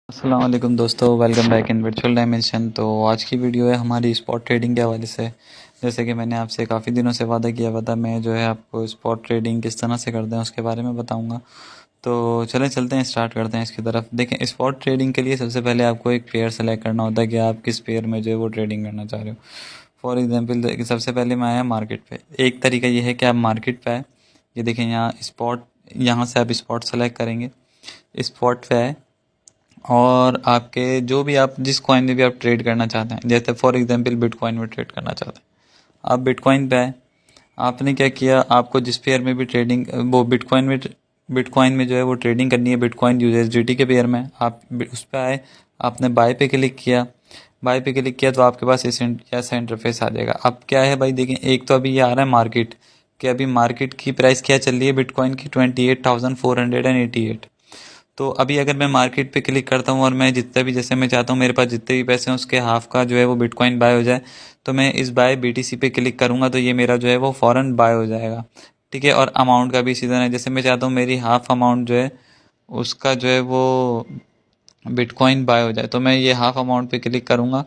अस्सलाम वालेकुम दोस्तों, welcome back in virtual dimension. तो आज की वीडियो है हमारी स्पॉट ट्रेडिंग के हवाले से। जैसे कि मैंने आपसे काफ़ी दिनों से वादा किया हुआ था, मैं जो है आपको स्पॉट ट्रेडिंग किस तरह से करते हैं उसके बारे में बताऊंगा। तो चलें चलते हैं, स्टार्ट करते हैं इसकी तरफ। देखें, स्पॉट ट्रेडिंग के लिए सबसे पहले आपको एक पेयर सेलेक्ट करना होता है कि आप किस पेयर में जो है वो ट्रेडिंग करना चाह रहे हो। फॉर एग्जांपल सबसे पहले मैं आया मार्केट पे। एक तरीका ये है कि आप मार्केट पे आए, ये देखें यहाँ स्पॉट, यहाँ से आप स्पॉट सेलेक्ट करेंगे, स्पॉट पे आए और आपके जो भी आप जिस कॉइन में भी आप ट्रेड करना चाहते हैं, जैसे फॉर एग्जांपल बिटकॉइन में ट्रेड करना चाहते हैं, आप बिटकॉइन पे आए। आपने क्या किया, आपको जिस पेयर में भी ट्रेडिंग वो बिटकॉइन में जो है वो ट्रेडिंग करनी है, बिटकॉइन यूएसडीटी के पेयर में आप उस पर आए, आपने बाय पे क्लिक किया। बाय पे क्लिक किया तो आपके पास ऐसा इंटरफेस आ जाएगा। अब क्या है भाई, देखें, एक तो अभी ये आ रहा है मार्केट, कि अभी मार्केट की प्राइस क्या चल रही है बिटकॉइन की, 28,488। तो अभी अगर मैं मार्केट पे क्लिक करता हूँ और मैं जितना भी, जैसे मैं चाहता हूँ मेरे पास जितने भी पैसे हैं उसके हाफ का जो है वो बिटकॉइन बाय हो जाए, तो मैं इस बाय बीटीसी पे क्लिक करूँगा तो ये मेरा जो है वो फ़ौरन बाय हो जाएगा। ठीक है, और अमाउंट का भी इसी तरह है, जैसे मैं चाहता हूँ मेरी हाफ अमाउंट जो है उसका जो है वो बिटकॉइन बाय हो जाए, तो मैं ये हाफ अमाउंट पे क्लिक करूँगा,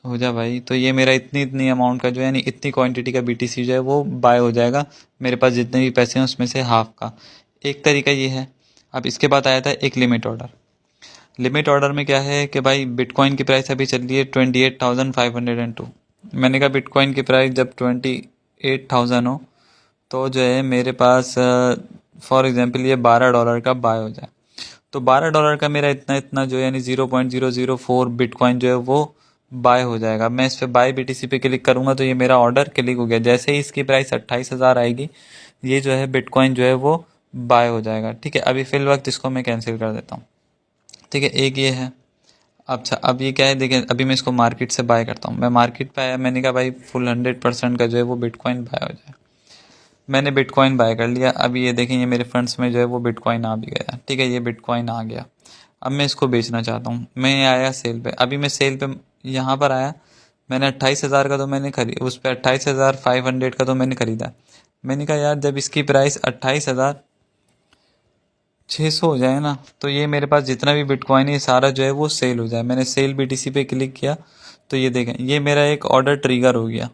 हो जा भाई, तो ये मेरा इतनी इतनी अमाउंट का जो है, यानी इतनी क्वांटिटी का बीटीसी जो है वो बाय हो जाएगा मेरे पास जितने भी पैसे हैं उसमें से हाफ का। एक तरीका ये है। अब इसके बाद आया था एक लिमिट ऑर्डर। लिमिट ऑर्डर में क्या है कि भाई बिटकॉइन की प्राइस अभी चल रही है 28,502। मैंने कहा बिटकॉइन की प्राइस जब 28,000 हो तो जो है मेरे पास फॉर एग्जांपल ये $12 का बाय हो जाए, तो $12 का मेरा इतना इतना जो है यानी 0.004 बिटकॉइन जो है वो बाय हो जाएगा। मैं इस पे बाय बीटीसी पे क्लिक करूंगा तो ये मेरा ऑर्डर क्लिक हो गया। जैसे ही इसकी प्राइस 28,000 आएगी, ये जो है बिटकॉइन जो है वो बाय हो जाएगा। ठीक है, अभी फिल वक्त इसको मैं कैंसिल कर देता हूँ। ठीक है, एक ये है। अच्छा, अब ये क्या है, देखें, अभी मैं इसको मार्केट से बाय करता हूँ। मैं मार्केट पे आया, मैंने कहा भाई फुल 100% का जो है वो बिटकॉइन बाय हो जाए। मैंने बिटकॉइन बाय कर लिया। अभी ये देखें, ये मेरे फंड्स में जो है वो बिटकॉइन आ भी गया। ठीक है, ये बिटकॉइन आ गया। अब मैं इसको बेचना चाहता हूँ, मैं आया सेल पे। अभी मैं सेल पे यहाँ पर आया, मैंने 28,000 का तो मैंने खरीद, उस पर 28,500 का तो मैंने खरीदा। मैंने कहा यार जब इसकी प्राइस 28,600 हो जाए ना, तो ये मेरे पास जितना भी बिटकॉइन है ये सारा जो है वो सेल हो जाए। मैंने सेल बीटीसी पे क्लिक किया तो ये देखें, ये मेरा एक ऑर्डर ट्रिगर हो गया।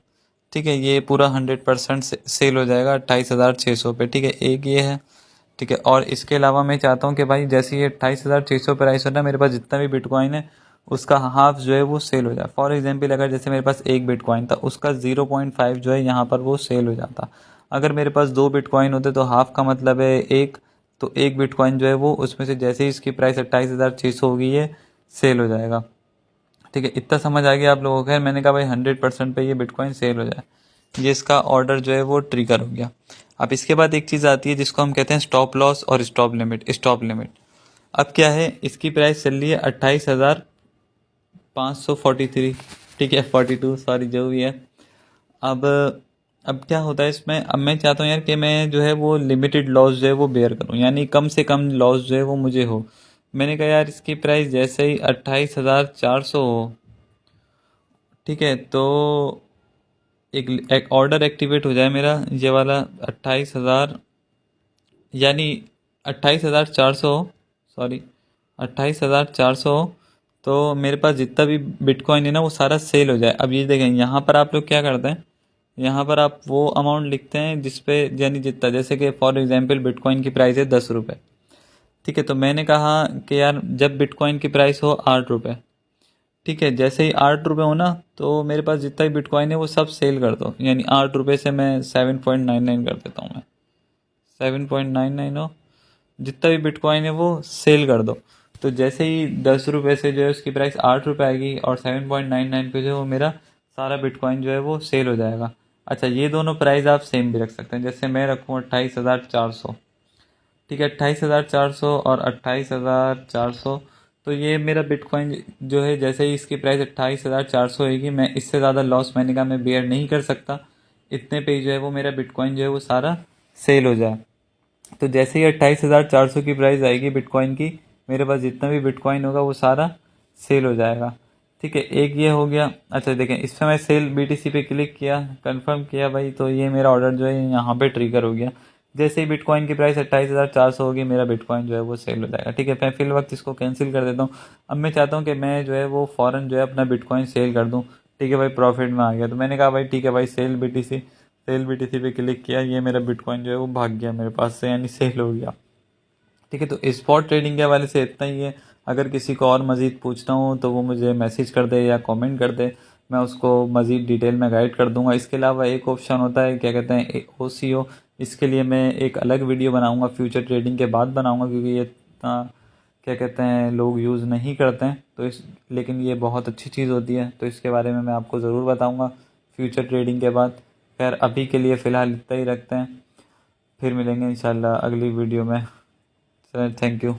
ठीक है, ये पूरा 100% सेल हो जाएगा 28,600 पे। ठीक है, एक ये है। ठीक है, और इसके अलावा मैं चाहता हूँ कि भाई जैसे ये 28,600 प्राइस हो ना, मेरे पास जितना भी बिटकॉइन है उसका हाफ जो है वो सेल हो जाए। फॉर एग्जांपल अगर जैसे मेरे पास एक बिटकॉइन था, उसका 0.5 जो है यहाँ पर वो सेल हो जाता। अगर मेरे पास दो बिटकॉइन होते तो हाफ का मतलब है एक, तो एक बिटकॉइन जो है वो उसमें से जैसे ही इसकी प्राइस 28,600 होगी ये सेल हो जाएगा। ठीक है, इतना समझ आ गया आप लोगों को। खैर मैंने कहा भाई 100% पे ये बिटकॉइन सेल हो जाए, ये इसका ऑर्डर जो है वो ट्रिगर हो गया। अब इसके बाद एक चीज़ आती है जिसको हम कहते हैं स्टॉप लॉस और स्टॉप लिमिट। स्टॉप लिमिट अब क्या है, इसकी प्राइस चल रही है 28,543। ठीक है, 42, सॉरी जो भी है। अब अब क्या होता है इसमें, अब मैं चाहता हूँ यार कि मैं जो है वो लिमिटेड लॉस जो है वो बेयर करूँ, यानी कम से कम लॉस जो है वो मुझे हो। मैंने कहा यार इसकी प्राइस जैसे ही 28,400 हो, ठीक है, तो एक ऑर्डर एक्टिवेट हो जाए मेरा ये वाला 28,000, यानी 28,400, सॉरी 28,400, तो मेरे पास जितना भी बिटकॉइन है ना वो सारा सेल हो जाए। अब ये देखें, यहाँ पर आप लोग क्या करते हैं, यहाँ पर आप वो अमाउंट लिखते हैं जिसपे, यानी जितना, जैसे कि फॉर एग्जांपल बिटकॉइन की प्राइस है 10 रुपये। ठीक है, तो मैंने कहा कि यार जब बिटकॉइन की प्राइस हो 8 रुपये, ठीक है, जैसे ही 8 रुपये हो ना, तो मेरे पास जितना भी बिटकॉइन है वो सब सेल कर दो, यानी 8 रुपये से मैं 7.99 कर देता हूँ। मैं 7.99 हो, जितना भी बिटकॉइन है वो सेल कर दो। तो जैसे ही 10 रुपये से जो है उसकी प्राइस 8 रुपये आएगी और 7.99 पे जो है वो मेरा सारा बिटकॉइन जो है वो सेल हो जाएगा। अच्छा, ये दोनों प्राइस आप सेम भी रख सकते हैं, जैसे मैं रखूँ 28,400। ठीक है, 28,400 और 28,400, तो ये मेरा बिटकॉइन जो है जैसे ही इसकी प्राइस 28,400 होगी, मैं इससे ज़्यादा लॉस मैंने कहा मैं बेयर नहीं कर सकता। इतने पे जो है वो मेरा बिटकॉइन जो है वो सारा सेल हो जाए। तो जैसे ही 28,400 की प्राइस आएगी बिटकॉइन की, मेरे पास जितना भी बिटकॉइन होगा वो सारा सेल हो जाएगा। ठीक है, एक ये हो गया। अच्छा देखें, इस पर मैं सेल बीटीसी पे क्लिक किया, कंफर्म किया भाई, तो ये मेरा ऑर्डर जो है यहाँ पे ट्रिगर हो गया। जैसे ही बिटकॉइन की प्राइस 28,400 होगी मेरा बिटकॉइन जो है वो सेल हो जाएगा। ठीक है, मैं फिल वक्त इसको कैंसिल कर देता हूँ। अब मैं चाहता हूँ कि मैं जो है वो फ़ौरन जो है अपना बिटकॉइन सेल कर दूँ। ठीक है भाई, प्रॉफिट में आ गया तो मैंने कहा भाई ठीक है भाई, सेल BTC पे क्लिक किया, ये मेरा बिटकॉइन जो है वो भाग गया मेरे पास से, यानी सेल हो गया। ठीक है, तो स्पॉट ट्रेडिंग के हवाले से इतना ही है। अगर किसी को और मज़ीद पूछना हो तो वो मुझे मैसेज कर दे या कमेंट कर दे, मैं उसको मज़ीद डिटेल में गाइड कर दूंगा। इसके अलावा एक ऑप्शन होता है, क्या कहते हैं, OCO। इसके लिए मैं एक अलग वीडियो बनाऊंगा, फ्यूचर ट्रेडिंग के बाद बनाऊंगा, क्योंकि ये इतना क्या कहते हैं लोग यूज़ नहीं करते हैं, तो इस लेकिन ये बहुत अच्छी चीज़ होती है, तो इसके बारे में मैं आपको ज़रूर बताऊँगा फ्यूचर ट्रेडिंग के बाद। खैर अभी के लिए फ़िलहाल इतना ही रखते हैं, फिर मिलेंगे इंशाल्लाह अगली वीडियो में। Sir thank you.